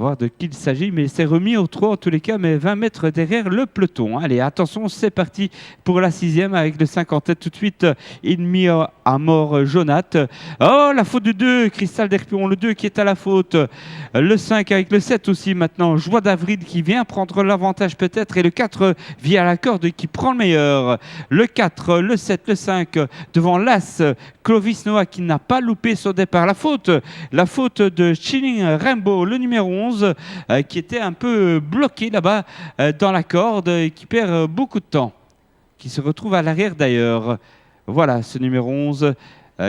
savoir de qui il s'agit, mais c'est remis au trot en tous les cas, mais 20 mètres derrière le peloton. Allez, attention, c'est parti pour la 6e avec le 5 en tête tout de suite. Inmi à mort Jonath. Oh, la faute du 2, Cristal d'Herpion, le 2 qui est à la faute. Le 5 avec le 7 aussi maintenant. Joie d'Avril qui vient prendre l'avantage peut-être. Et le 4 via la corde qui prend le meilleur. Le 4, le 7, le 5 devant l'As. Clovis Noah qui n'a pas loupé son départ. La faute de Chilling Rainbow, le numéro 11, qui était un peu bloqué là-bas dans la corde et qui perd beaucoup de temps. Qui se retrouve à l'arrière d'ailleurs. Voilà ce numéro 11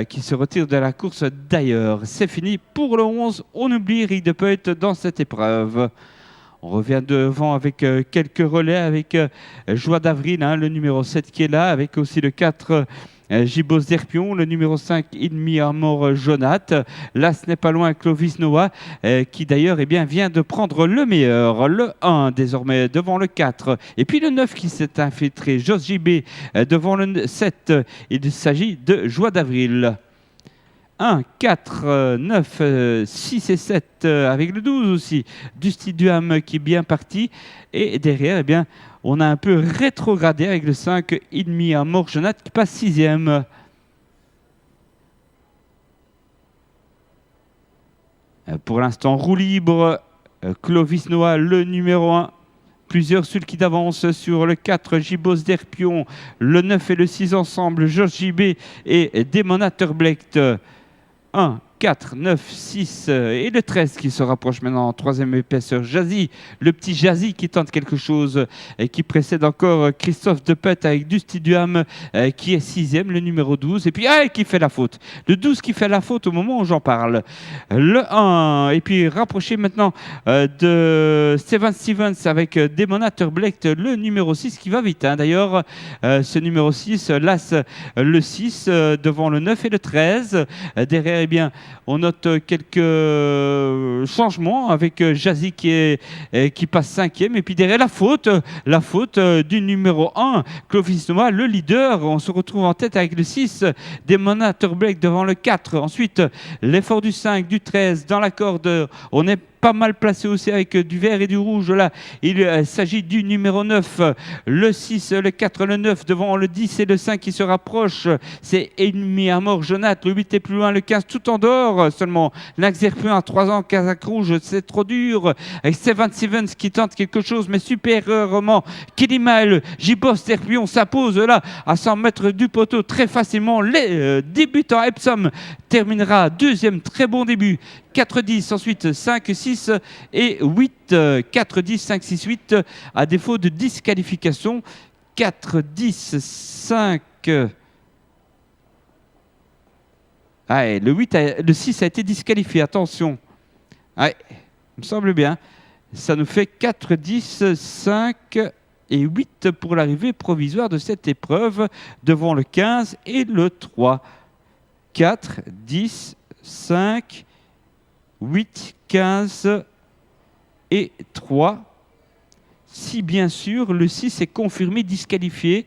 qui se retire de la course d'ailleurs. C'est fini pour le 11. On oublie Rick de Peut dans cette épreuve. On revient devant avec quelques relais avec Joie d'Avril, hein, le numéro 7 qui est là, avec aussi le 4 Gibos d'Herpion, le numéro 5 Inmi Amor Jonath. Là, ce n'est pas loin Clovis Noah, qui d'ailleurs vient de prendre le meilleur. Le 1 désormais devant le 4. Et puis le 9 qui s'est infiltré, Jos JB devant le 7. Il s'agit de Joie d'Avril. 1, 4, 9, 6 et 7 avec le 12 aussi. Dusty Duham qui est bien parti. Et derrière, on a un peu rétrogradé avec le 5, Inmi à Mort Jonath qui passe 6e. Pour l'instant, roue libre. Clovis Noah, le numéro 1. Plusieurs sulky d'avance sur le 4, Gibos d'Herpion. Le 9 et le 6 ensemble, Georges JB et Démonateur Blecht. 1, 4, 9, 6 et le 13 qui se rapproche maintenant en 3e épaisseur. Jazzy, le petit Jazzy qui tente quelque chose et qui précède encore Christophe Depet avec Dusty Duham qui est 6e, le numéro 12. Et puis qui fait la faute. Le 12 qui fait la faute au moment où j'en parle. Le 1 et puis rapproché maintenant de Steven Stevens avec Démonateur Blecht, le numéro 6 qui va vite. Hein. D'ailleurs, ce numéro 6, l'As, le 6 devant le 9 et le 13. Derrière, on note quelques changements avec Jazzy qui passe 5e. Et puis derrière, la faute du numéro 1, Clovis Noah, le leader. On se retrouve en tête avec le 6, Démonateur Blecht devant le 4. Ensuite, l'effort du 5, du 13 dans la corde. On est pas mal placé aussi avec du vert et du rouge. Là, il s'agit du numéro 9, le 6, le 4, le 9 devant le 10 et le 5 qui se rapprochent. C'est Inmi à Mort Jonath. Le 8 est plus loin, le 15 tout en dehors seulement. L'Axe Herpion à 3 ans, Casaque Rouge, c'est trop dur. Avec Steven Stevens qui tente quelque chose, mais supérieurement. Kilimal, Gibos d'Herpion s'impose là à 100 mètres du poteau très facilement. Les débutants Epsom terminera 2e, très bon début. 4-10, ensuite 5, 6 et 8. 4, 10, 5, 6, 8 à défaut de disqualification. 4, 10, 5. Le 6 a été disqualifié, attention. Il me semble bien. Ça nous fait 4, 10, 5 et 8 pour l'arrivée provisoire de cette épreuve devant le 15 et le 3. 4, 10, 5, 8, 15 et 3. Si bien sûr le 6 est confirmé disqualifié.